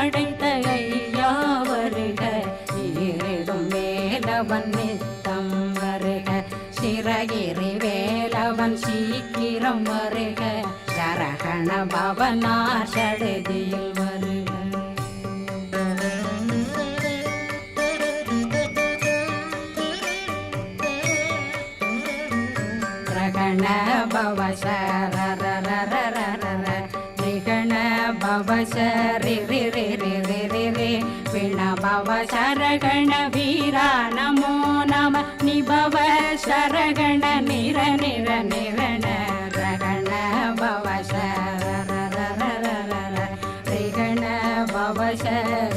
படைத்த ஐயா வருக, ஈரிடும் வேலவன் நித்தம் வருக, சிறகிரி வேலவன் சீக்கிரம் வருக, சரகண பவனார் சடுதியில் வருக. ரகண பவ சரரரரரர ரிகண பவ சரி ரி ரி ரி ரி ரி ரி பிண பவ சரகண வீரா நமோ நம நிபவ சரகண நிர நிர நிரண ரகண பவ சரரரரரர ரிகண பவ சரி